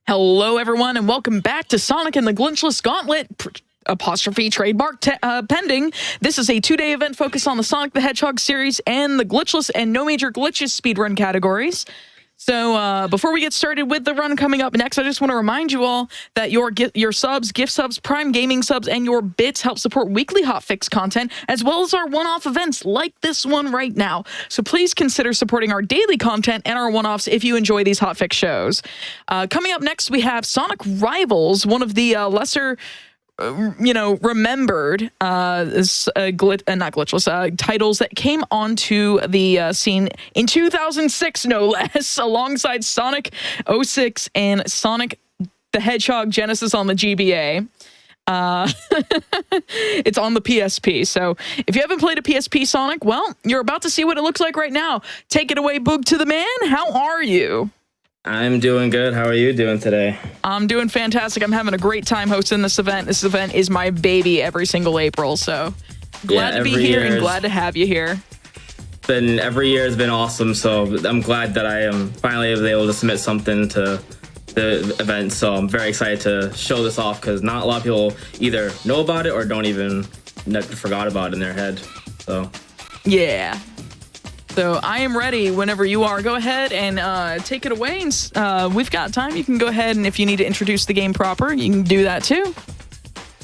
Hello, everyone, and welcome back to Sonic and the Glitchless Gauntlet, apostrophe trademark pending. This is a two-day event focused on the Sonic the Hedgehog series and the Glitchless and No Major Glitches speedrun categories. So before we get started with the run coming up next, I just want to remind you all that your subs, gift subs, Prime Gaming subs, and your bits help support weekly hotfix content, as well as our one-off events like this one right now. So please consider supporting our daily content and our one-offs if you enjoy these hotfix shows. Coming up next, we have Sonic Rivals, one of the lesser remembered titles that came onto the scene in 2006, no less, alongside Sonic 06 and Sonic the Hedgehog Genesis on the GBA. It's on the PSP, so if you haven't played a PSP Sonic, well, you're about to see what it looks like right now. Take it away, boog2theman. How are you? I'm doing good. How are you doing today? I'm doing fantastic. I'm having a great time hosting this event. This event is my baby every single April, so glad to be here and glad to have you here. Every year has been awesome, so I'm glad that I am finally able to submit something to the event. So I'm very excited to show this off because not a lot of people either know about it or don't even forgot about it in their head. So yeah. So I am ready whenever you are. Go ahead and take it away. And we've got time. You can go ahead, and if you need to introduce the game proper, you can do that too.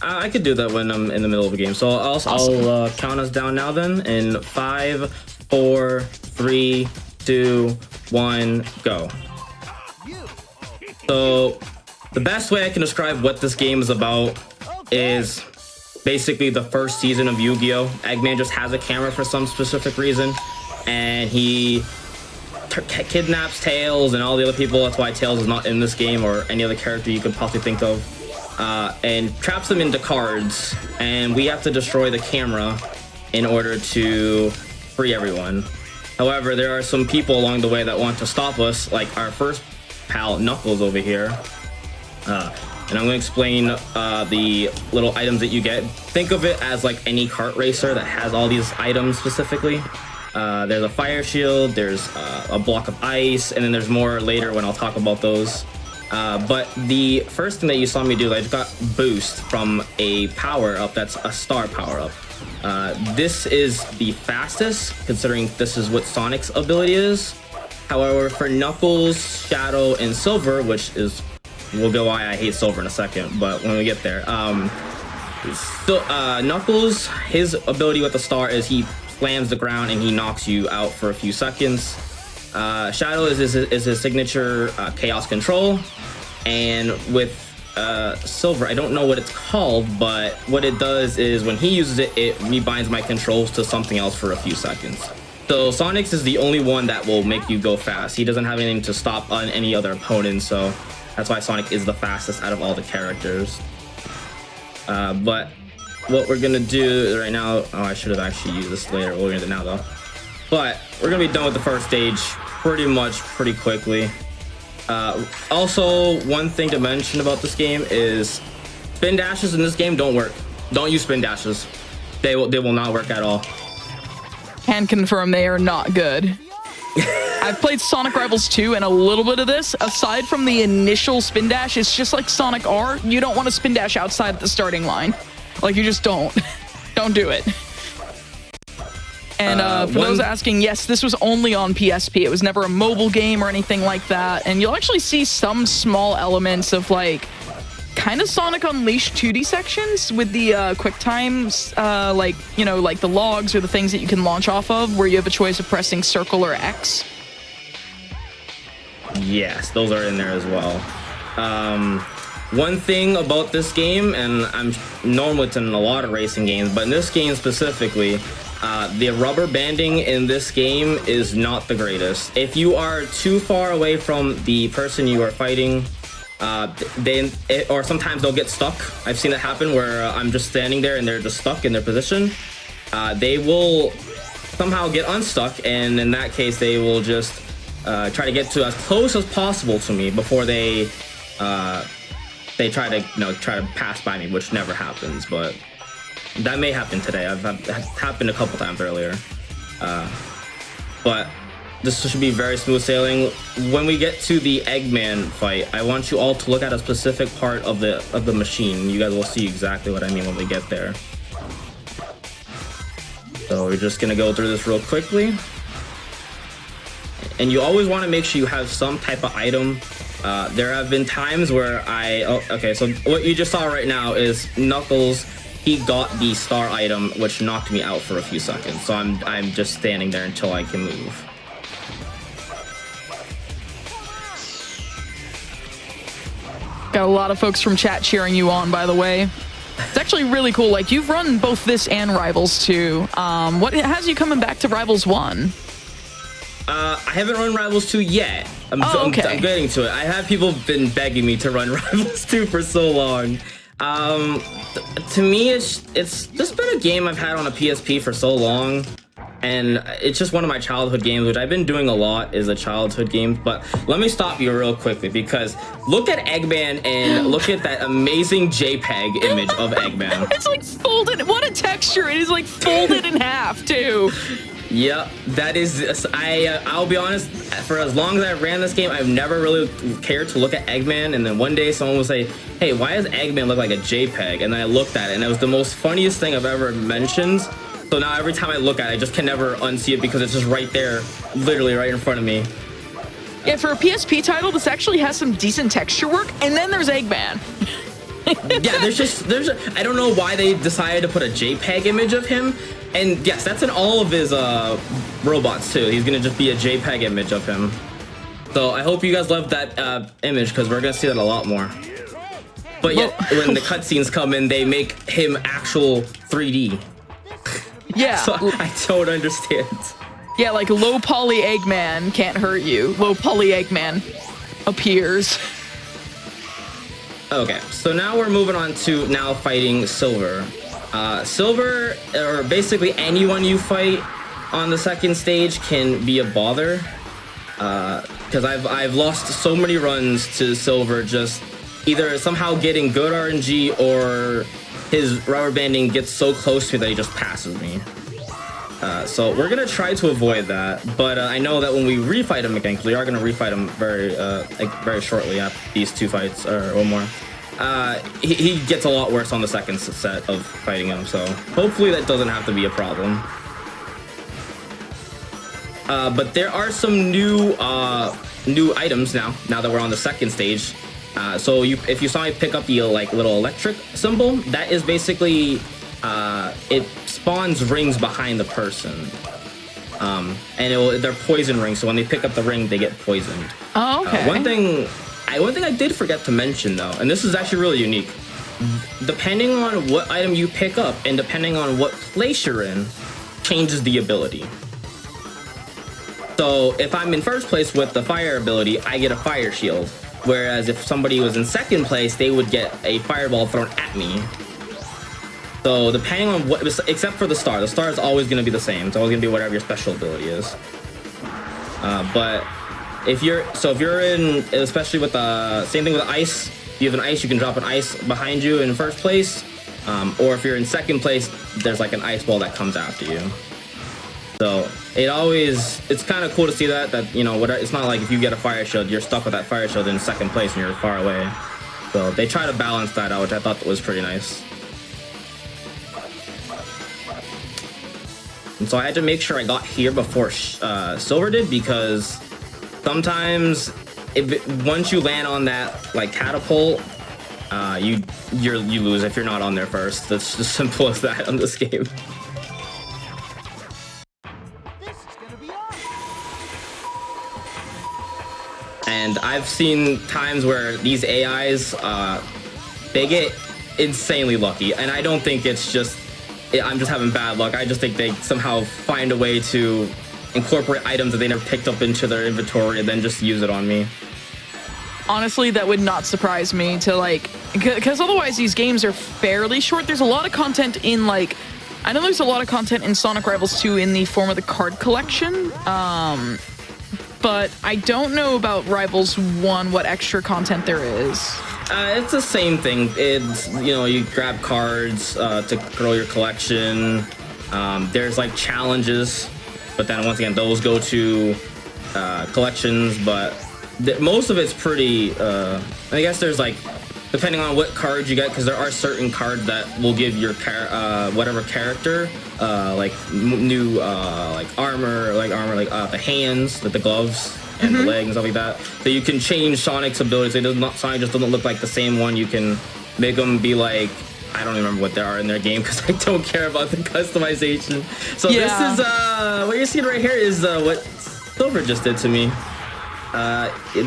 I could do that when I'm in the middle of a game. So I'll count us down now then in 5, 4, 3, 2, 1, go. So the best way I can describe what this game is about is basically the first season of Yu-Gi-Oh! Eggman just has a camera for some specific reason, and he kidnaps Tails and all the other people. That's why Tails is not in this game or any other character you could possibly think of, and traps them into cards, and we have to destroy the camera in order to free everyone. However, there are some people along the way that want to stop us, like our first pal Knuckles over here, and I'm going to explain the little items that you get. Think of it as like any kart racer that has all these items specifically. There's a fire shield, there's a block of ice, and then there's more later when I'll talk about those. But the first thing that you saw me do, I just got boost from a power-up that's a star power-up. This is the fastest, considering this is what Sonic's ability is. However, for Knuckles, Shadow, and Silver, which is, we'll go why I hate Silver in a second, but when we get there. Knuckles, his ability with the star is he slams the ground and he knocks you out for a few seconds. Shadow is his signature chaos control, and with Silver, I don't know what it's called, but what it does is when he uses it, it rebinds my controls to something else for a few seconds. So Sonic's is the only one that will make you go fast. He doesn't have anything to stop on any other opponent, so that's why Sonic is the fastest out of all the characters. But what we're gonna do right now, oh, I should have actually used this later. We're gonna do it now though. But we're gonna be done with the first stage pretty quickly. Also, one thing to mention about this game is spin dashes in this game don't work. Don't use spin dashes. They will not work at all. Can confirm they are not good. I've played Sonic Rivals 2 and a little bit of this. Aside from the initial spin dash, it's just like Sonic R. You don't want to spin dash outside the starting line. Like, you just don't. Don't do it. And for those asking, yes, this was only on PSP. It was never a mobile game or anything like that. And you'll actually see some small elements of, like, kind of Sonic Unleashed 2D sections with the quick times, like the logs or the things that you can launch off of, where you have a choice of pressing circle or X. Yes, those are in there as well. One thing about this game, and I'm normally it's in a lot of racing games, but in this game specifically, the rubber banding in this game is not the greatest. If you are too far away from the person you are fighting, or sometimes they'll get stuck. I've seen it happen where I'm just standing there and they're just stuck in their position. They will somehow get unstuck, and in that case, they will just try to get to as close as possible to me before they try to pass by me, which never happens, but that may happen today. I've happened a couple times earlier. But this should be very smooth sailing. When we get to the Eggman fight, I want you all to look at a specific part of the machine. You guys will see exactly what I mean when we get there. So we're just gonna go through this real quickly. And you always want to make sure you have some type of item. There have been times where okay, so what you just saw right now is Knuckles. He got the star item, which knocked me out for a few seconds. So I'm just standing there until I can move. Got a lot of folks from chat cheering you on, by the way. It's actually really cool. Like, you've run both this and Rivals 2. What has you coming back to Rivals 1? I haven't run Rivals 2 yet. I'm getting to it. I have people been begging me to run Rivals 2 for so long. To me, it's just been a game I've had on a PSP for so long. And it's just one of my childhood games, which I've been doing a lot, is a childhood game. But let me stop you real quickly, because look at Eggman and look at that amazing JPEG image of Eggman. It's like folded. What a texture. It is like folded in half, too. Yep, that is, I'll be honest, for as long as I ran this game, I've never really cared to look at Eggman, and then one day someone will say, hey, why does Eggman look like a JPEG? And then I looked at it, and it was the most funniest thing I've ever mentioned. So now every time I look at it, I just can never unsee it because it's just right there, literally right in front of me. Yeah, for a PSP title, this actually has some decent texture work, and then there's Eggman. Yeah, I don't know why they decided to put a JPEG image of him. And yes, that's in all of his robots too. He's gonna just be a JPEG image of him. So I hope you guys love that image, because we're gonna see that a lot more. But yet, when the cutscenes come in, they make him actual 3D. Yeah. So I don't understand. Yeah, like low poly Eggman can't hurt you. Low poly Eggman appears. Okay, so now we're moving on to now fighting Silver. Silver, or basically anyone you fight on the second stage, can be a bother. Because I've lost so many runs to Silver, just either somehow getting good RNG or his rubber banding gets so close to me that he just passes me. So we're gonna try to avoid that, but I know that when we refight him again, because we are gonna refight him very shortly after these two fights, or one more, he gets a lot worse on the second set of fighting him. So hopefully that doesn't have to be a problem. But there are some new items now that we're on the second stage. So if you saw me pick up the little electric symbol, that is basically it spawns rings behind the person, and they're poison rings. So when they pick up the ring, they get poisoned. Oh, okay. One thing I did forget to mention though, and this is actually really unique. Depending on what item you pick up and depending on what place you're in, changes the ability. So if I'm in first place with the fire ability, I get a fire shield. Whereas if somebody was in second place, they would get a fireball thrown at me. So depending on what, except for the star is always going to be the same. It's always going to be whatever your special ability is. But if you're in, especially with the same thing with ice, if you have an ice, you can drop an ice behind you in first place. Or if you're in second place, there's like an ice ball that comes after you. So it's kind of cool to see that you know, it's not like if you get a fire shield, you're stuck with that fire shield in second place and you're far away. So they try to balance that out, which I thought was pretty nice. And so I had to make sure I got here before Silver did, because sometimes once you land on that like catapult, you lose if you're not on there first. That's as simple as that on this game. And I've seen times where these AIs, they get insanely lucky. And I don't think it's just, I'm just having bad luck. I just think they somehow find a way to incorporate items that they never picked up into their inventory and then just use it on me. Honestly, that would not surprise me because otherwise these games are fairly short. There's a lot of content in I know there's a lot of content in Sonic Rivals 2 in the form of the card collection. But I don't know about Rivals 1, what extra content there is. It's the same thing. It's, you know, you grab cards to grow your collection. There's like challenges, but then once again, those go to collections, but most of it's pretty. I guess there's like, depending on what cards you get, because there are certain cards that will give your whatever character like new like armor, like the hands, like the gloves and the legs and stuff like that. So you can change Sonic's abilities. Sonic just doesn't look like the same one. You can make them be like, I don't remember what they are in their game because I don't care about the customization. So this is what you're seeing right here is what Silver just did to me.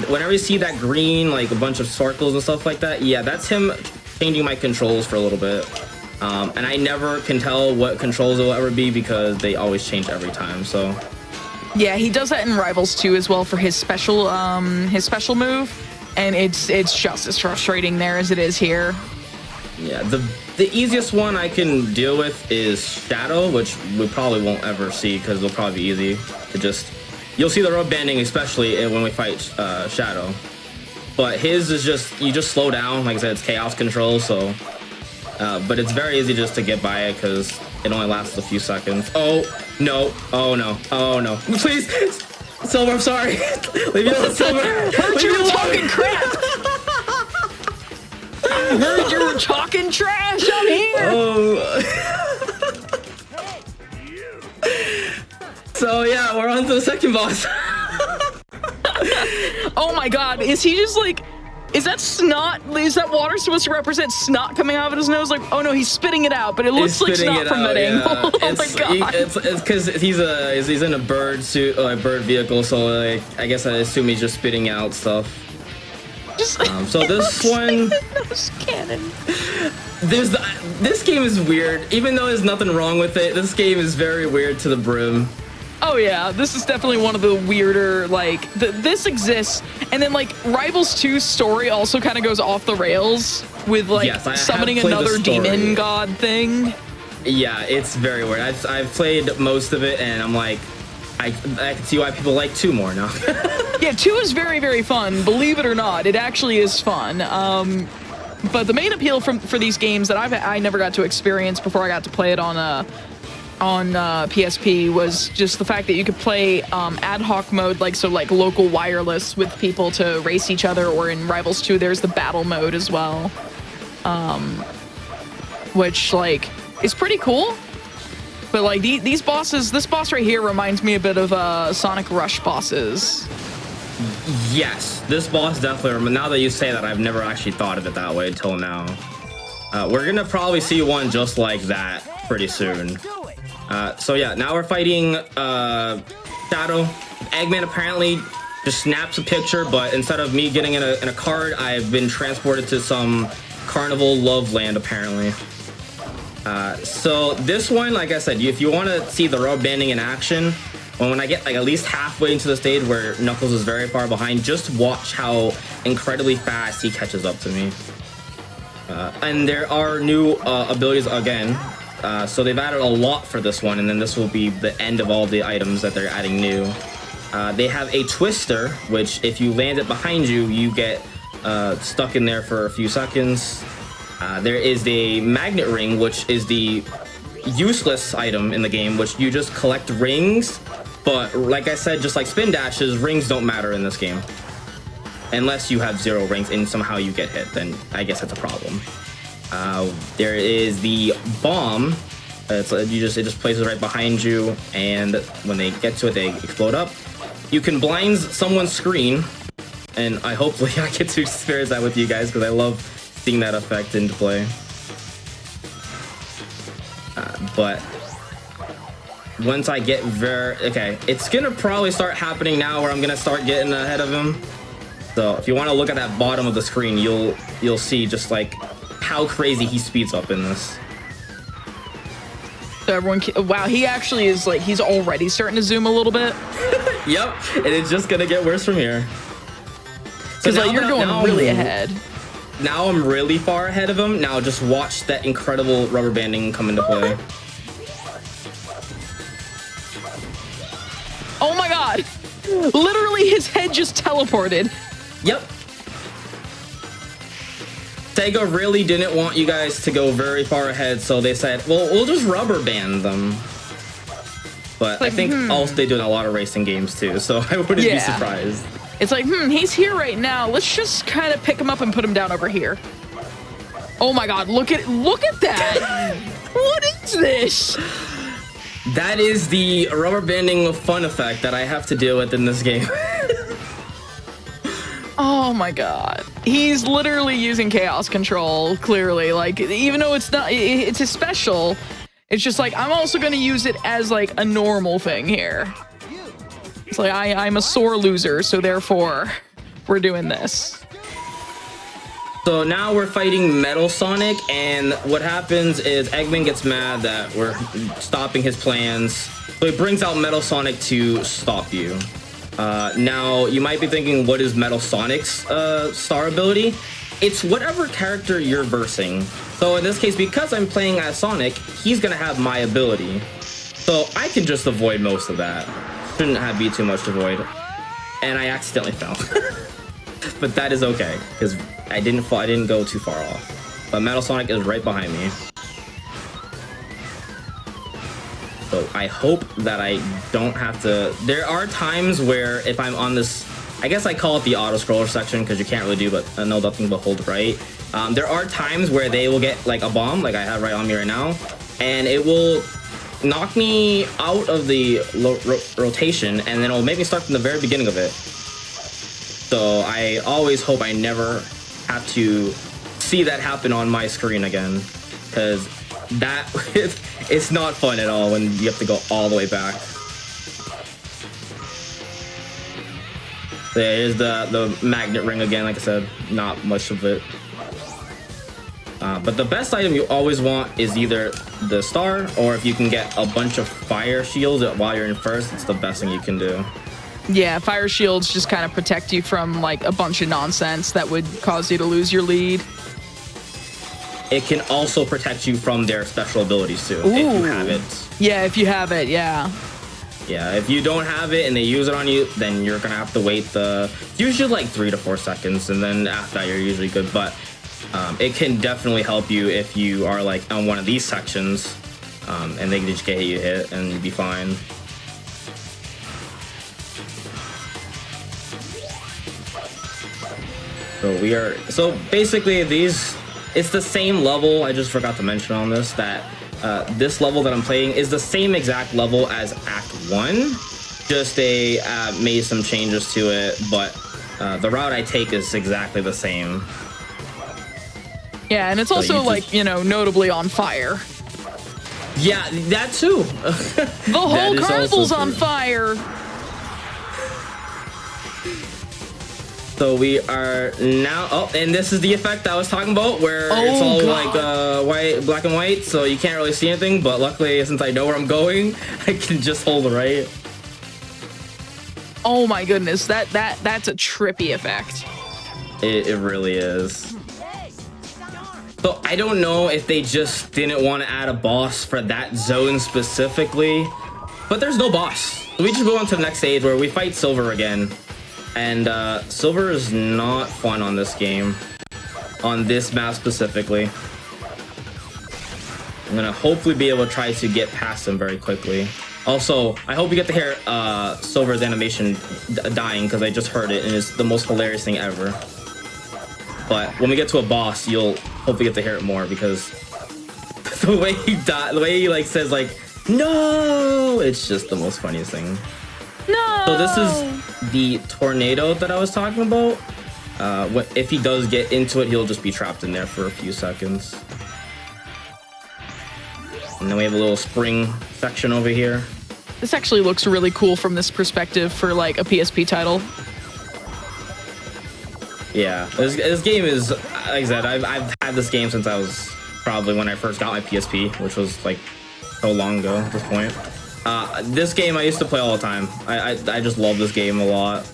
Whenever you see that green, like a bunch of circles and stuff like that, yeah, that's him changing my controls for a little bit. And I never can tell what controls it will ever be because they always change every time. So yeah, he does that in Rivals 2 as well for his special move, and it's just as frustrating there as it is here. Yeah, the easiest one I can deal with is Shadow, which we probably won't ever see because it'll probably be easy to just. You'll see the rub banding, especially when we fight Shadow. But his is just, you just slow down. Like I said, it's chaos control, so. But it's very easy just to get by it because it only lasts a few seconds. Oh, no. Oh, no. Oh, no. Please. Silver, I'm sorry. Leave me alone, Silver. Heard you were talking crap. I heard you were talking trash. I'm here. Oh. So yeah, we're on to the second boss. Oh my god, is he just like, is that snot? Is that water supposed to represent snot coming out of his nose? Like, oh no, he's spitting it out, but it looks like snot from that angle. Oh my god. It's because he's in a bird suit, or a bird vehicle, so like, I guess I assume he's just spitting out stuff. Just so this one, cannon. This game is weird, even though there's nothing wrong with it. This game is very weird to the brim. Oh yeah, this is definitely one of the weirder, like, this exists, and then like Rivals 2's story also kind of goes off the rails with like summoning another demon god thing. Yeah, it's very weird. I've played most of it, and I'm like, I can see why people like 2 more now. Yeah, 2 is very, very fun, believe it or not. It actually is fun. But the main appeal for these games that I never got to experience before I got to play it on PSP was just the fact that you could play ad hoc mode, like local wireless with people to race each other, or in Rivals 2 there's the battle mode as well, which like is pretty cool. But like these bosses, this boss right here reminds me a bit of Sonic Rush bosses. Yes, this boss definitely. Now that you say that, I've never actually thought of it that way until now. We're gonna probably see one just like that pretty soon. So yeah, now we're fighting Shadow. Eggman apparently just snaps a picture, but instead of me getting in a card, I've been transported to some carnival love land apparently. So this one, like I said, if you want to see the rub banding in action, when I get like at least halfway into the stage where Knuckles is very far behind, just watch how incredibly fast he catches up to me. And there are new abilities again. So they've added a lot for this one, and then this will be the end of all the items that they're adding new. They have a twister, which if you land it behind you, you get stuck in there for a few seconds. There is the magnet ring, which is the useless item in the game, which you just collect rings. But like I said, just like spin dashes, rings don't matter in this game. Unless you have 0 rings and somehow you get hit, then I guess that's a problem. There is the bomb. It just places right behind you, and when they get to it, they explode up. You can blind someone's screen, and hopefully I get to experience that with you guys because I love seeing that effect into play. But once I get okay, it's gonna probably start happening now where I'm gonna start getting ahead of him. So if you want to look at that bottom of the screen, you'll see just like how crazy he speeds up in this. So everyone, wow, he actually is like, he's already starting to zoom a little bit. Yep, and it's just gonna get worse from here. Because like you're going really ahead. Now I'm really far ahead of him. Now just watch that incredible rubber banding come into play. Oh my god! Literally his head just teleported. Yep. Sega really didn't want you guys to go very far ahead, so they said, well, we'll just rubber band them. But like, I think also they do in a lot of racing games too, so I wouldn't be surprised. It's like, he's here right now. Let's just kind of pick him up and put him down over here. Oh my god, look at that. What is this? That is the rubber banding fun effect that I have to deal with in this game. Oh my god. He's literally using chaos control, clearly. Like, even though it's not, it's a special, it's just like, I'm also going to use it as like a normal thing here. It's like, I'm a sore loser, so therefore, we're doing this. So now we're fighting Metal Sonic, and what happens is Eggman gets mad that we're stopping his plans. So he brings out Metal Sonic to stop you. Now, you might be thinking, what is Metal Sonic's star ability? It's whatever character you're versing. So in this case, because I'm playing as Sonic, he's gonna have my ability. So I can just avoid most of that. Shouldn't be too much to avoid. And I accidentally fell. But that is okay, because I didn't fall, I didn't go too far off. But Metal Sonic is right behind me. So I hope that I don't have to... There are times where if I'm on this... I guess I call it the auto-scroller section because you can't really do but nothing but hold right. There are times where they will get like a bomb, like I have right on me right now, and it will knock me out of the rotation, and then it'll make me start from the very beginning of it. So I always hope I never have to see that happen on my screen again, because that it's not fun at all when you have to go all the way back. There's the magnet ring again. Like I said, not much of it. But the best item you always want is either the star, or if you can get a bunch of fire shields while you're in first, it's the best thing you can do. Yeah, fire shields just kind of protect you from like a bunch of nonsense that would cause you to lose your lead. It can also protect you from their special abilities too, Ooh. if you have it. Yeah, if you have it, yeah. Yeah, if you don't have it and they use it on you, then you're gonna have to wait usually like 3 to 4 seconds, and then after that you're usually good. But it can definitely help you if you are like on one of these sections, and they can just get you hit and you'd be fine. So basically it's the same level. I just forgot to mention on this that this level that I'm playing is the same exact level as Act 1. Just they made some changes to it, but the route I take is exactly the same. Yeah, and it's also like, you know, notably on fire. Yeah, that too. The whole carnival's on fire. So we are now, oh, and this is the effect I was talking about, where it's all like white, black and white, so you can't really see anything. But luckily, since I know where I'm going, I can just hold right. Oh my goodness, that's a trippy effect. It really is. So I don't know if they just didn't want to add a boss for that zone specifically, but there's no boss. So we just move on to the next stage where we fight Silver again. And Silver is not fun on this game, on this map specifically. I'm gonna hopefully be able to try to get past him very quickly. Also, I hope you get to hear Silver's animation dying, because I just heard it and it's the most hilarious thing ever. But when we get to a boss, you'll hopefully get to hear it more, because the way he died, the way he like says like no, it's just the most funniest thing. No. So this is the tornado that I was talking about. If he does get into it, he'll just be trapped in there for a few seconds. And then we have a little spring section over here. This actually looks really cool from this perspective for like a PSP title. Yeah, this game is, like I said, I've had this game since I was probably when I first got my PSP, which was like so long ago at this point. This game I used to play all the time. I just love this game a lot.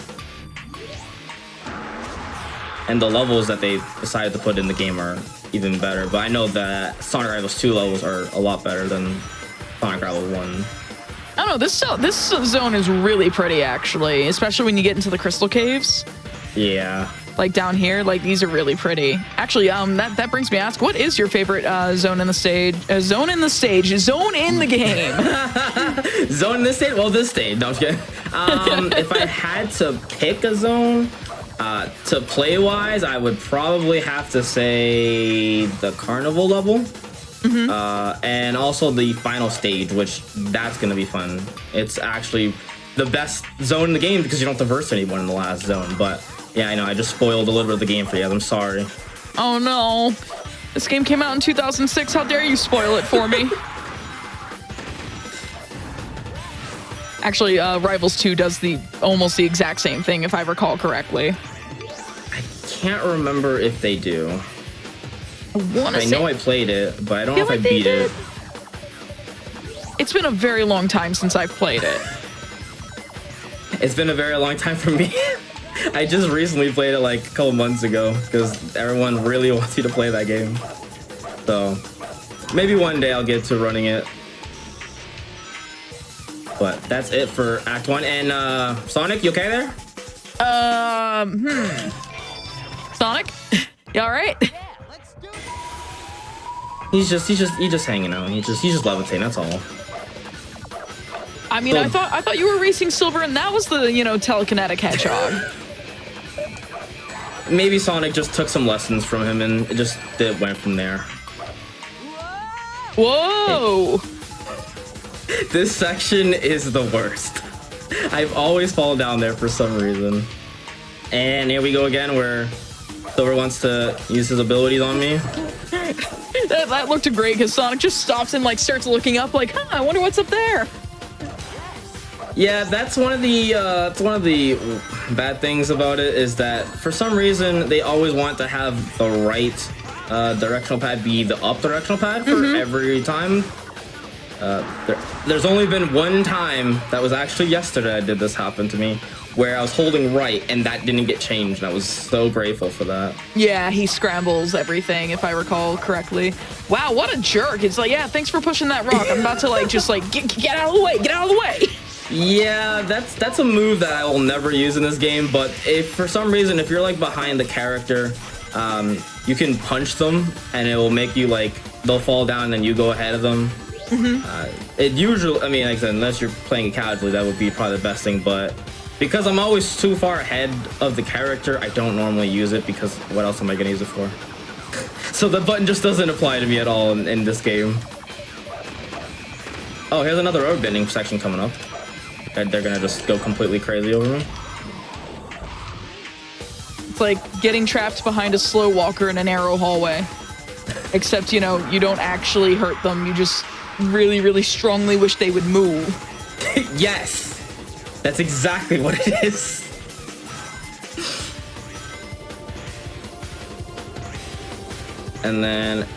And the levels that they decided to put in the game are even better. But I know that Sonic Rivals 2 levels are a lot better than Sonic Rivals 1. I don't know, this zone is really pretty actually, especially when you get into the crystal caves. Yeah. like down here, like these are really pretty. Actually, that brings me to ask, what is your favorite zone in the stage? Zone in the stage, zone in the game. Zone in the stage? Well, this stage. No, I'm just kidding. If I had to pick a zone to play wise, I would probably have to say the carnival level. And also the final stage, which that's gonna be fun. It's actually the best zone in the game because you don't have to verse anyone in the last zone. But yeah, I know I just spoiled a little bit of the game for you. I'm sorry. Oh no, this game came out in 2006. How dare you spoil it for me? Actually, Rivals 2 does almost the exact same thing, if I recall correctly. I can't remember if they do. I know I played it, but I don't know if I beat it. It's been a very long time since I've played it. It's been a very long time for me. I just recently played it like a couple months ago because everyone really wants you to play that game. So maybe one day I'll get to running it. But that's it for Act 1. And Sonic, you okay there? Sonic? You all right? He's just hanging out. He's just levitating. That's all. I mean, I thought you were racing Silver, and that was the telekinetic hedgehog. Maybe Sonic just took some lessons from him, and it went from there. Whoa! This section is the worst. I've always fallen down there for some reason. And here we go again, where Silver wants to use his abilities on me. That looked great because Sonic just stops and like starts looking up, like, huh, I wonder what's up there. Yeah, that's one of the bad things about it is that for some reason they always want to have the right directional pad be the up directional pad for every time. There's only been one time, that was actually yesterday I did this happen to me, where I was holding right and that didn't get changed, and I was so grateful for that. Yeah, he scrambles everything, if I recall correctly. Wow, what a jerk. It's like, yeah, thanks for pushing that rock. I'm about to like just like get out of the way, get out of the way. Yeah, that's a move that I will never use in this game, but if for some reason, if you're like behind the character, you can punch them and it will make you like, they'll fall down and then you go ahead of them. It usually, I mean, like I said, unless you're playing it casually, that would be probably the best thing, but because I'm always too far ahead of the character, I don't normally use it because what else am I gonna use it for? So the button just doesn't apply to me at all in this game. Oh, here's another road bending section coming up. They're gonna just go completely crazy over me. It's like getting trapped behind a slow walker in a narrow hallway. Except, you don't actually hurt them. You just really, really strongly wish they would move. Yes! That's exactly what it is. And then,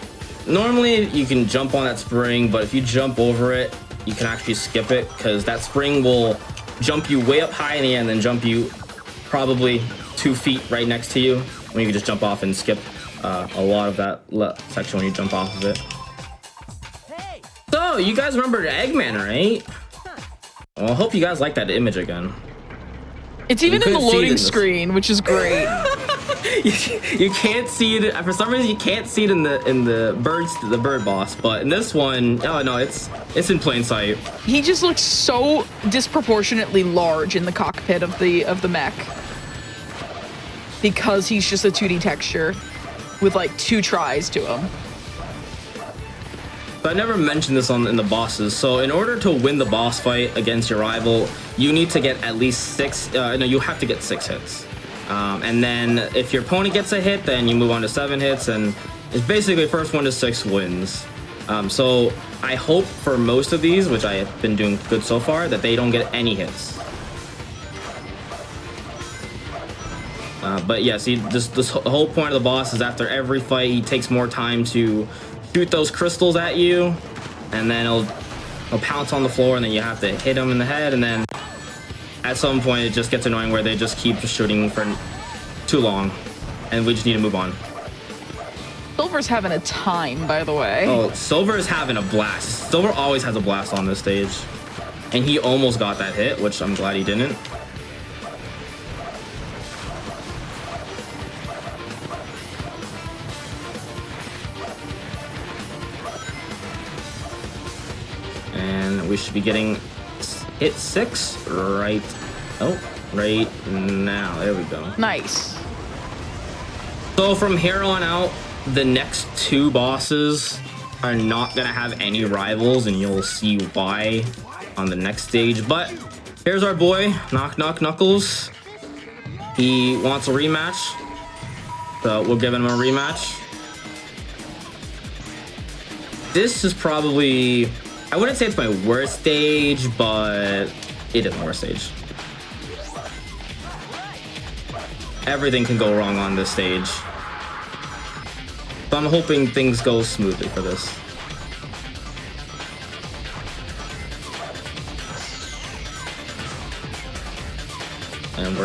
normally you can jump on that spring, but if you jump over it, you can actually skip it, because that spring will jump you way up high in the end, and then jump you probably 2 feet right next to you, when you can just jump off and skip a lot of that section when you jump off of it. So, you guys remember Eggman, right? Well, I hope you guys like that image again. It's even in the loading screen, which is great. you can't see it for some reason. You can't see it in the bird boss, but in this one, oh no, it's in plain sight. He just looks so disproportionately large in the cockpit of the mech because he's just a 2D texture with like 2 tries to him. But I never mentioned this in the bosses. So in order to win the boss fight against your rival, you need to get at least 6. No, you have to get 6 hits. And then if your opponent gets a hit, then you move on to 7 hits, and it's basically first 1 to 6 wins. So I hope for most of these, which I have been doing good so far, that they don't get any hits. But yeah, see, this whole point of the boss is after every fight, he takes more time to shoot those crystals at you, and then he'll pounce on the floor, and then you have to hit him in the head, and then at some point it just gets annoying where they just keep shooting for too long, and we just need to move on. Silver's having a time, by the way. Oh, Silver is having a blast. Silver always has a blast on this stage, and he almost got that hit, which I'm glad he didn't. we should be getting hit 6 right now. There we go. Nice. So from here on out, the next 2 bosses are not gonna have any rivals, and you'll see why on the next stage. But here's our boy, Knock Knock Knuckles. He wants a rematch, so we'll give him a rematch. This is probably, I wouldn't say it's my worst stage, but it is my worst stage. Everything can go wrong on this stage. So I'm hoping things go smoothly for this. And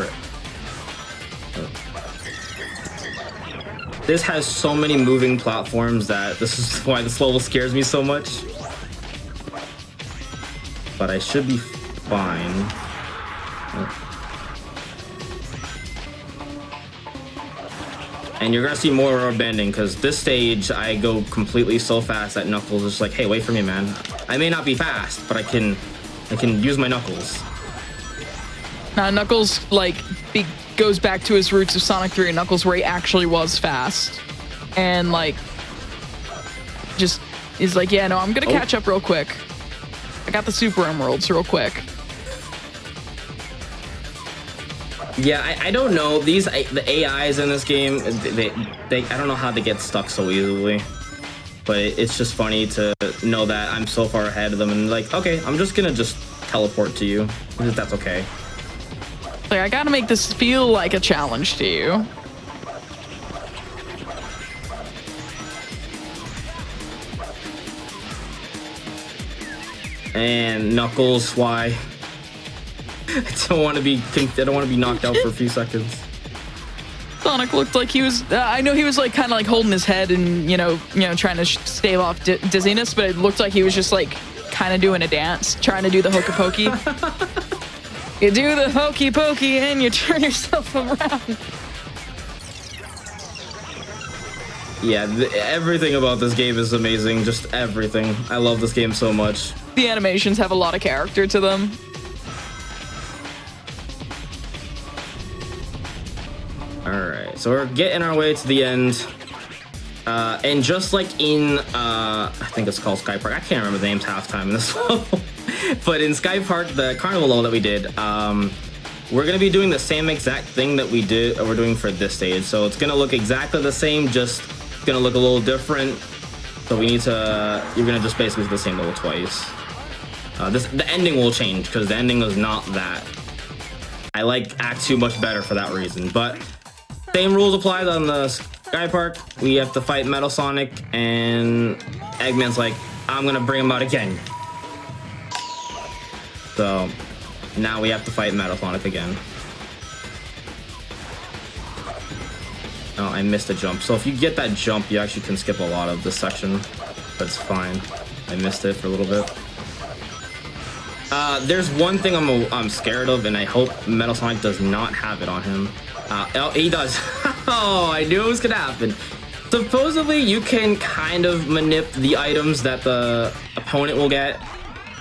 this has so many moving platforms that this is why this level scares me so much. But I should be fine. And you're gonna see more rubber banding, because this stage I go completely so fast that Knuckles is like, hey, wait for me, man. I may not be fast, but I can use my Knuckles. Knuckles goes back to his roots of Sonic 3 and Knuckles, where he actually was fast, and just is like, yeah, no, I'm gonna catch up real quick. I got the Super Emeralds real quick. Yeah, I don't know. The AIs in this game, they I don't know how they get stuck so easily. But it's just funny to know that I'm so far ahead of them, and like, okay, I'm just gonna teleport to you, if that's okay. Like, I gotta make this feel like a challenge to you. And Knuckles, why? I don't want to be knocked out for a few seconds. Sonic looked like he was. I know he was kind of holding his head and trying to stave off dizziness, but it looked like he was just kind of doing a dance, trying to do the hokey pokey. You do the hokey pokey and you turn yourself around. Yeah, everything about this game is amazing. Just everything. I love this game so much. The animations have a lot of character to them. Alright, so we're getting our way to the end. And just like in, I think it's called Sky Park. I can't remember the names half time in this level. But in Sky Park, the carnival level that we did, we're going to be doing the same exact thing that we're doing for this stage. So it's going to look exactly the same, just going to look a little different. So you're going to just basically do the same level twice. The ending will change, because the ending is not that. I like Act 2 much better for that reason. But same rules applies on the Sky Park. We have to fight Metal Sonic, and Eggman's like, I'm gonna bring him out again. So now we have to fight Metal Sonic again. Oh, I missed a jump. So if you get that jump, you actually can skip a lot of this section. But it's fine. I missed it for a little bit. There's one thing I'm scared of, and I hope Metal Sonic does not have it on him. Oh, he does. Oh, I knew it was gonna happen. Supposedly, you can kind of manip the items that the opponent will get,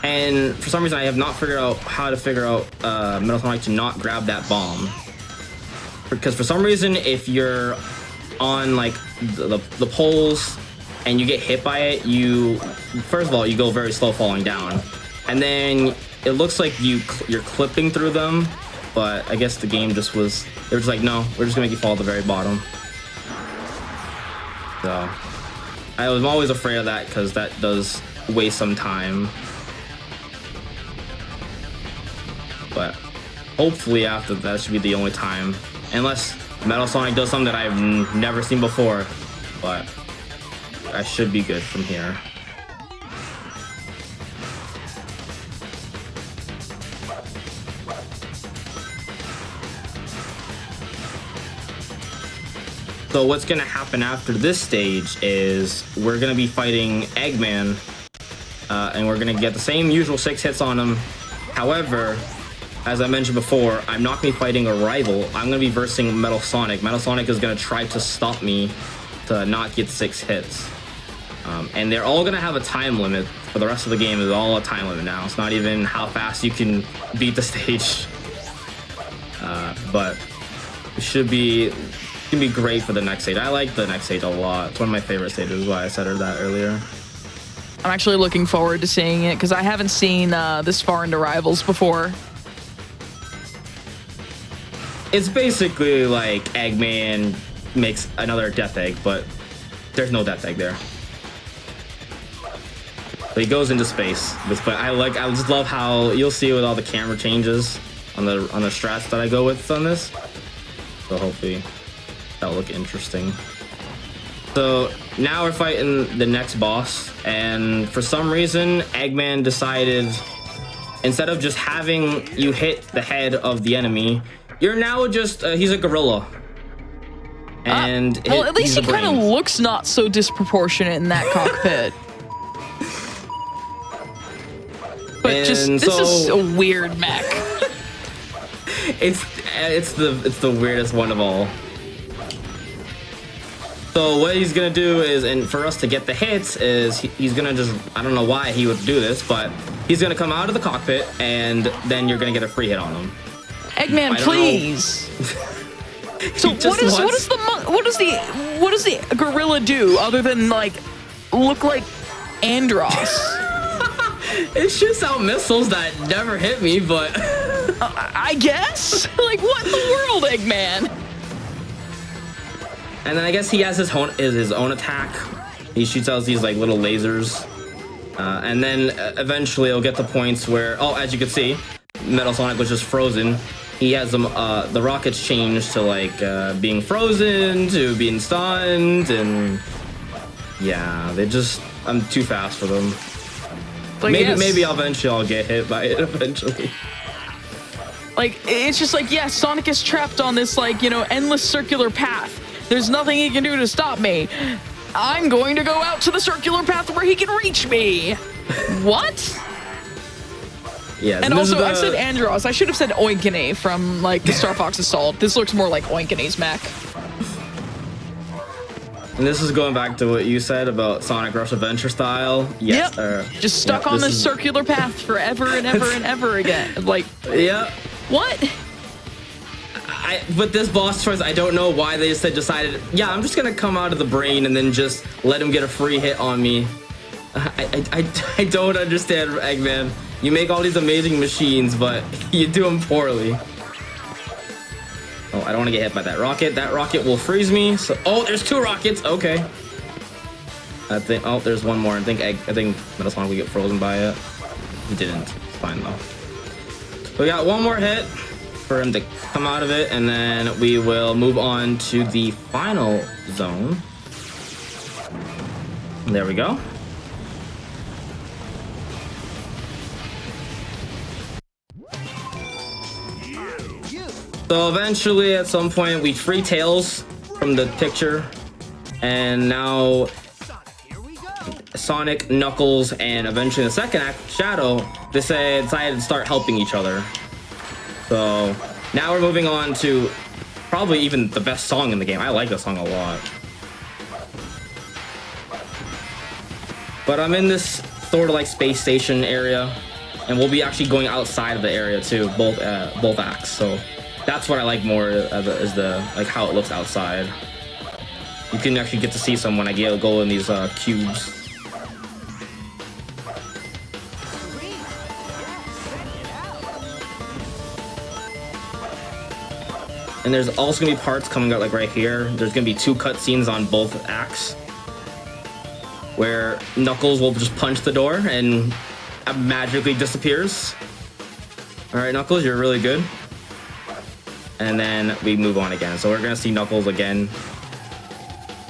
and for some reason, I have not figured out how to figure out Metal Sonic to not grab that bomb. Because for some reason, if you're on the poles and you get hit by it, first of all, you go very slow falling down, and then it looks like you're clipping through them. But I guess the game they were just like, no, we're just gonna make you fall at the very bottom. So I was always afraid of that, because that does waste some time. But hopefully after that should be the only time. Unless Metal Sonic does something that I've never seen before. But I should be good from here. So what's gonna happen after this stage is we're gonna be fighting Eggman, and we're gonna get the same usual 6 hits on him. However, as I mentioned before, I'm not gonna be fighting a rival. I'm gonna be versing Metal Sonic. Metal Sonic is gonna try to stop me to not get 6 hits. And they're all gonna have a time limit for the rest of the game is all a time limit now. It's not even how fast you can beat the stage. But it should be great for the next stage. I like the next stage a lot. It's one of my favorite stages, why I said that earlier. I'm actually looking forward to seeing it because I haven't seen this far into Rivals before. It's basically like Eggman makes another Death Egg, but there's no Death Egg there. But he goes into space. But I just love how you'll see with all the camera changes on the strats that I go with on this. So hopefully that'll look interesting. So now we're fighting the next boss, and for some reason Eggman decided instead of just having you hit the head of the enemy, you're now just he's a gorilla. And well, at least he kind of looks not so disproportionate in that cockpit. But this is a weird mech. It's the weirdest one of all. So what he's gonna do is, and for us to get the hits, is he's gonna just, I don't know why he would do this, but he's gonna come out of the cockpit and then you're gonna get a free hit on him. Eggman, please. So what does the gorilla do other than like look like Andros? It shoots out missiles that never hit me, but I guess. Like what in the world, Eggman? And then I guess he has his own attack. He shoots out these like little lasers, and then eventually he'll get to points where, oh, as you can see, Metal Sonic was just frozen. He has them. The rockets changed to like being frozen to being stunned, and yeah, I'm too fast for them. But maybe eventually I'll get hit by it eventually. Like it's just like, yeah, Sonic is trapped on this like, you know, endless circular path. There's nothing he can do to stop me. I'm going to go out to the circular path where he can reach me. What? Yeah. And also, I said Andros. I should have said Oinkane from like the Star Fox Assault. This looks more like Oinkane's mech. And this is going back to what you said about Sonic Rush Adventure style. Yes. Yep. Just stuck on this circular path forever and ever and ever again. Like. Yeah. What? But this boss choice, I don't know why they just decided, yeah, I'm just gonna come out of the brain and then just let him get a free hit on me. I don't understand, Eggman. You make all these amazing machines, but you do them poorly. Oh, I don't want to get hit by that rocket. That rocket will freeze me. So, oh, there's 2 rockets. Okay. I think. Oh, there's one more. I think Metal Sonic will get frozen by it. He didn't. It's fine though. We got one more hit for him to come out of it, and then we will move on to the final zone. There we go. So eventually at some point we free Tails from the picture, and now Sonic, Knuckles, and eventually in the second act, Shadow, they decided to start helping each other. So now we're moving on to probably even the best song in the game. I like this song a lot. But I'm in this sort of like space station area, and we'll be actually going outside of the area too, both acts. So that's what I like more is the like how it looks outside. You can actually get to see some when I go in these cubes. And there's also gonna be parts coming out like right here. There's gonna be 2 cutscenes on both acts where Knuckles will just punch the door and it magically disappears. All right, Knuckles, you're really good. And then we move on again. So we're gonna see Knuckles again,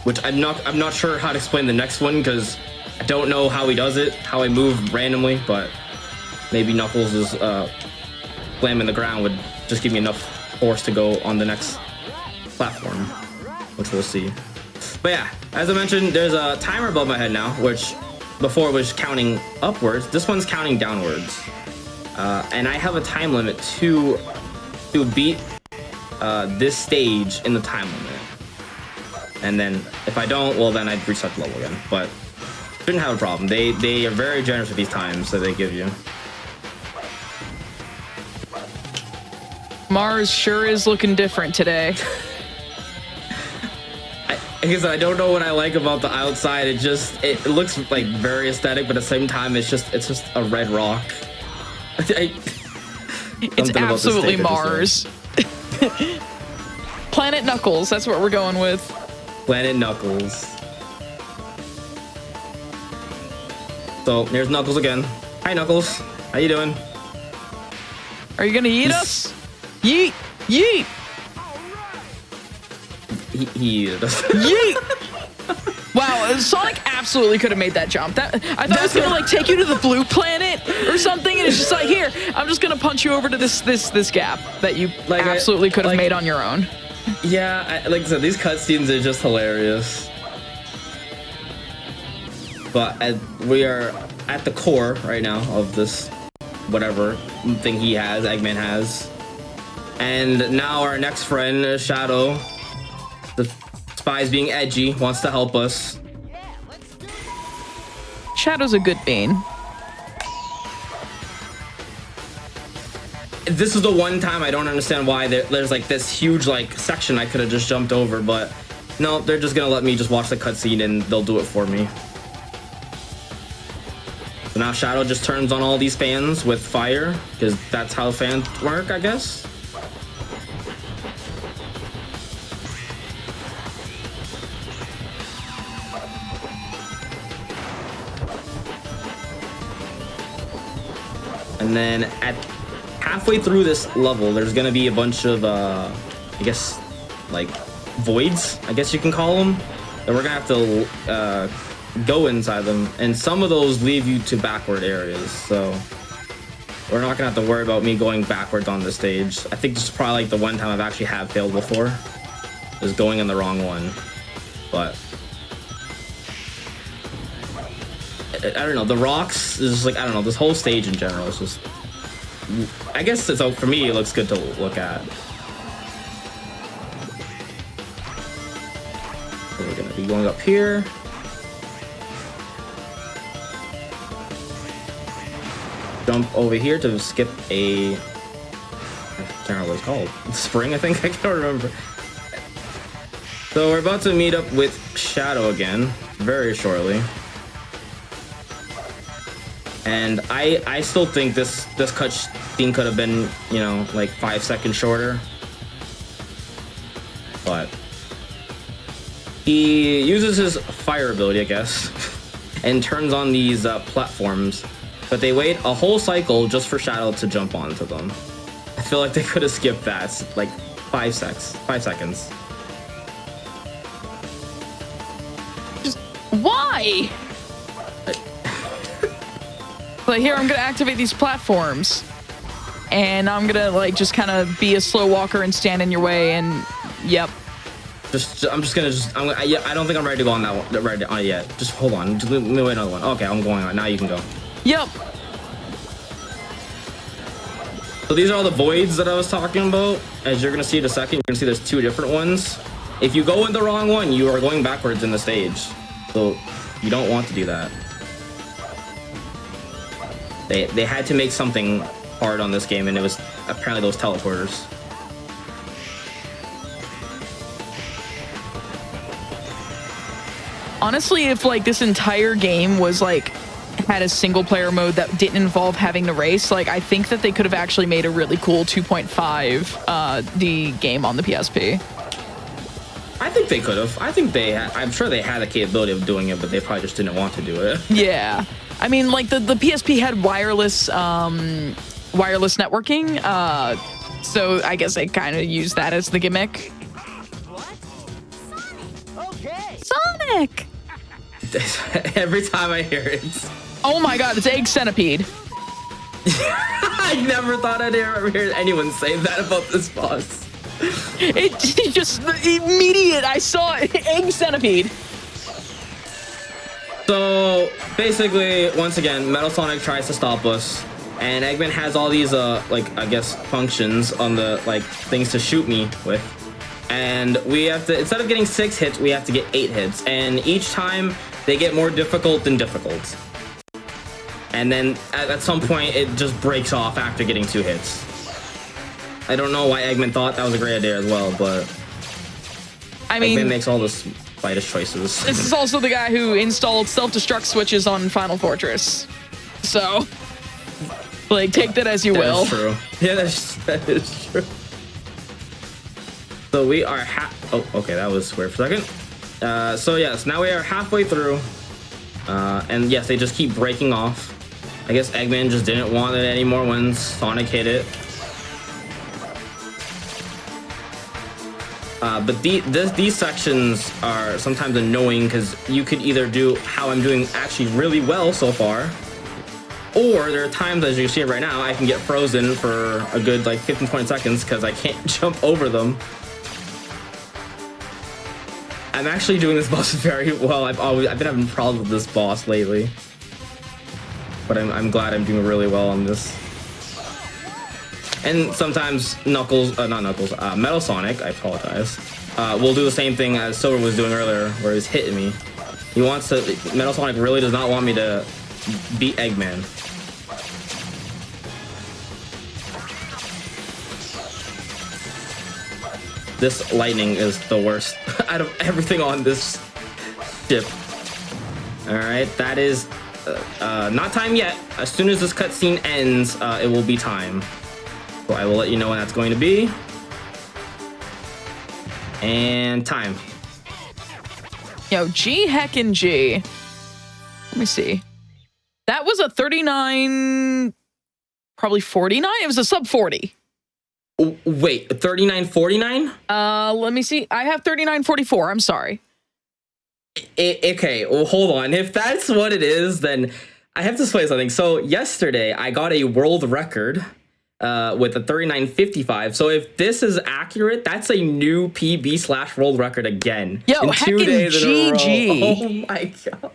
which I'm not sure how to explain the next one because I don't know how he does it, how I move randomly, but maybe Knuckles is slamming the ground would just give me enough force to go on the next platform, which we'll see. But yeah, as I mentioned, there's a timer above my head now, which before was counting upwards. This one's counting downwards, and I have a time limit to beat this stage in the time limit. And then if I don't, well, then I'd reset the level again. But Shouldn't have a problem. They are very generous with these times that they give you. Mars sure is looking different today. I don't know what I like about the outside. It looks like very aesthetic, but at the same time, it's just a red rock. It's absolutely Mars. Planet Knuckles. That's what we're going with. Planet Knuckles. So here's Knuckles again. Hi Knuckles. How you doing? Are you gonna eat us? Yeet! Yeet! He eated us. Yeet! Wow, Sonic absolutely could have made that jump. I thought it was gonna like take you to the blue planet or something, and it's just like, here, I'm just gonna punch you over to this gap that you like absolutely could have made on your own. Yeah, like I said, these cutscenes are just hilarious. But we are at the core right now of this whatever thing he has, Eggman has. And now our next friend, Shadow, the spy's being edgy, wants to help us. Shadow's a good bean. This is the one time I don't understand why there's like this huge like section I could have just jumped over, but no, they're just gonna let me just watch the cutscene and they'll do it for me. So now Shadow just turns on all these fans with fire, because that's how fans work, I guess. And then at halfway through this level, there's gonna be a bunch of, I guess, like voids, I guess you can call them, and we're gonna have to go inside them, and some of those leave you to backward areas, so we're not gonna have to worry about me going backwards on this stage. I think this is probably like the one time I've actually have failed before, is going in the wrong one. But I don't know, the rocks is just like, I don't know, this whole stage in general is just, I guess it's, for me, it looks good to look at. So we're gonna be going up here. Jump over here to skip a, I can't remember what it's called. Spring, I think? I can't remember. So we're about to meet up with Shadow again very shortly. And I still think this cutscene could have been, you know, like 5 seconds shorter. But he uses his fire ability, I guess, and turns on these platforms. But they wait a whole cycle just for Shadow to jump onto them. I feel like they could have skipped that, like 5 seconds. Just why? Like, here, I'm gonna activate these platforms, and I'm gonna like just kind of be a slow walker and stand in your way, and yep. I don't think I'm ready to go on that one right on yet. Just hold on. Just let me wait another one. Okay, I'm going on. Now you can go. Yep. So these are all the voids that I was talking about. As you're gonna see in a second, you're gonna see there's 2 different ones. If you go in the wrong one, you are going backwards in the stage. So you don't want to do that. They had to make something hard on this game, and it was apparently those teleporters. Honestly, if like this entire game was like had a single player mode that didn't involve having to race, like I think that they could have actually made a really cool 2.5 the game on the PSP. I think they could have. I'm sure they had the capability of doing it, but they probably just didn't want to do it. Yeah. I mean, like the PSP had wireless networking, so I guess they kind of used that as the gimmick. What? Sonic! Okay! Sonic! Every time I hear it. Oh my god, it's Egg Centipede. I never thought I'd ever hear anyone say that about this boss. It just immediate. I saw it. Egg Centipede. So basically, once again, Metal Sonic tries to stop us, and Eggman has all these like, I guess, functions on the like things to shoot me with, and we have to, instead of getting 6 hits, we have to get 8 hits, and each time they get more difficult than difficult. And then at some point, it just breaks off after getting 2 hits. I don't know why Eggman thought that was a great idea as well, but I mean, Eggman makes all the slightest choices. This is also the guy who installed self-destruct switches on Final Fortress. So, like, take that as you will. That's true. Yeah, that is true. So we are oh, okay, that was weird for a second. So yes, now we are halfway through. And yes, they just keep breaking off. I guess Eggman just didn't want it anymore when Sonic hit it. But these sections are sometimes annoying because you could either do how I'm doing actually really well so far, or there are times, as you see it right now, I can get frozen for a good like 15-20 seconds because I can't jump over them. I'm actually doing this boss very well. I've been having problems with this boss lately, but I'm glad I'm doing really well on this. And sometimes Metal Sonic, I apologize, will do the same thing as Silver was doing earlier, where he's hitting me. He wants to. Metal Sonic really does not want me to beat Eggman. This lightning is the worst out of everything on this ship. All right, that is not time yet. As soon as this cutscene ends, it will be time. So I will let you know when that's going to be. And time. Yo, G heckin' G. Let me see. That was a 39, probably 49. It was a sub 40. Wait, 39.49? Let me see. I have 39.44. I'm sorry. Okay, well, hold on. If that's what it is, then I have to explain something. So yesterday, I got a world record with a 39.55. So if this is accurate, that's a new PB / world record again. Yo, in 2 days GG. in a row. Oh my god.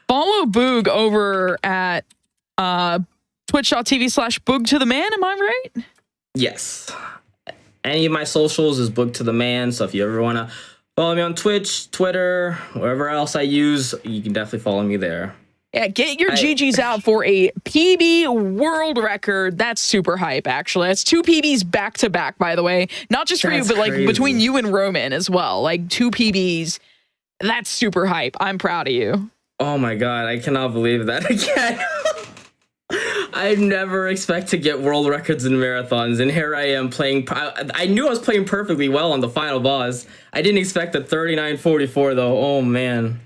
Follow Boog over at twitch.tv / boog2theman. Am I right? Yes. Any of my socials is boog2theman. So if you ever want to follow me on Twitch, Twitter, wherever else I use, you can definitely follow me there. Yeah, get your GGs out for a PB world record. That's super hype, actually. That's 2 PBs back to back, by the way. Not just for you, but like between you and Roman as well. Like 2 PBs. That's super hype. I'm proud of you. Oh my god, I cannot believe that again. I never expect to get world records in marathons, and here I am playing. I knew I was playing perfectly well on the final boss. I didn't expect the 39.44 though. Oh man.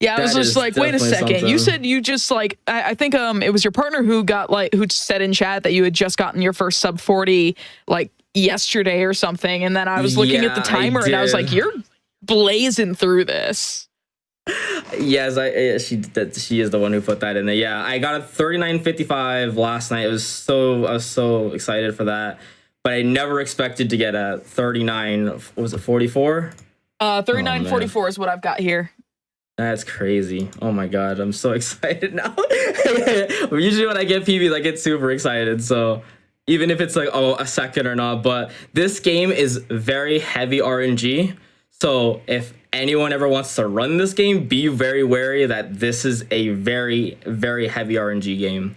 Yeah, I was just like, wait a second. Something. You said you just like, I think it was your partner who got like, who said in chat that you had just gotten your first sub 40 like yesterday or something. And then I was looking at the timer and I was like, you're blazing through this. Yes, she is the one who put that in there. Yeah, I got a 39.55 last night. I was so excited for that. But I never expected to get a 39, what was it, 44? 39.44 is what I've got here. That's crazy. Oh my god, I'm so excited now. Usually when I get PBs, I get super excited. So even if it's like, oh, a second or not, but this game is very heavy RNG. So if anyone ever wants to run this game, be very wary that this is a very, very heavy RNG game.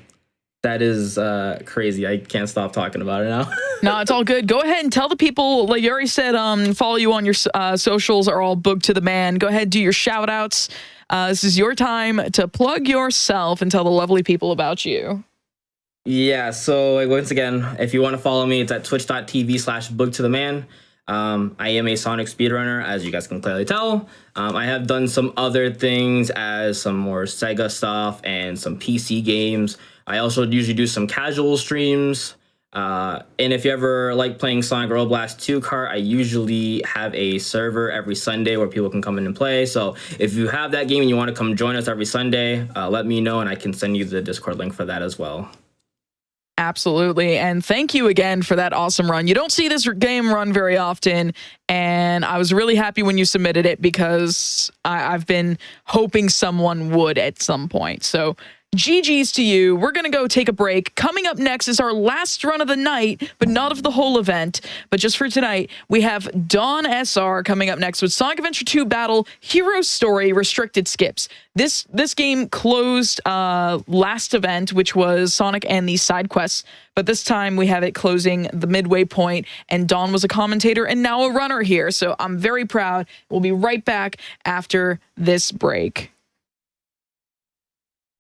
That is crazy. I can't stop talking about it now. No, it's all good. Go ahead and tell the people, like you already said, follow you on your socials are all boog2theman. Go ahead, do your shout outs. This is your time to plug yourself and tell the lovely people about you. Yeah, so like, once again, if you want to follow me, it's at twitch.tv / boog2theman. I am a Sonic speedrunner, as you guys can clearly tell. I have done some other things as some more Sega stuff and some PC games. I also usually do some casual streams. And if you ever like playing Sonic Road Blast 2 Kart, I usually have a server every Sunday where people can come in and play. So if you have that game and you want to come join us every Sunday, let me know and I can send you the Discord link for that as well. Absolutely. And thank you again for that awesome run. You don't see this game run very often. And I was really happy when you submitted it because I've been hoping someone would at some point. So GG's to you. We're going to go take a break. Coming up next is our last run of the night, but not of the whole event. But just for tonight, we have Dawn SR coming up next with Sonic Adventure 2 Battle Hero Story Restricted Skips. This game closed last event, which was Sonic and the side quests. But this time we have it closing the midway point, and Dawn was a commentator and now a runner here. So I'm very proud. We'll be right back after this break.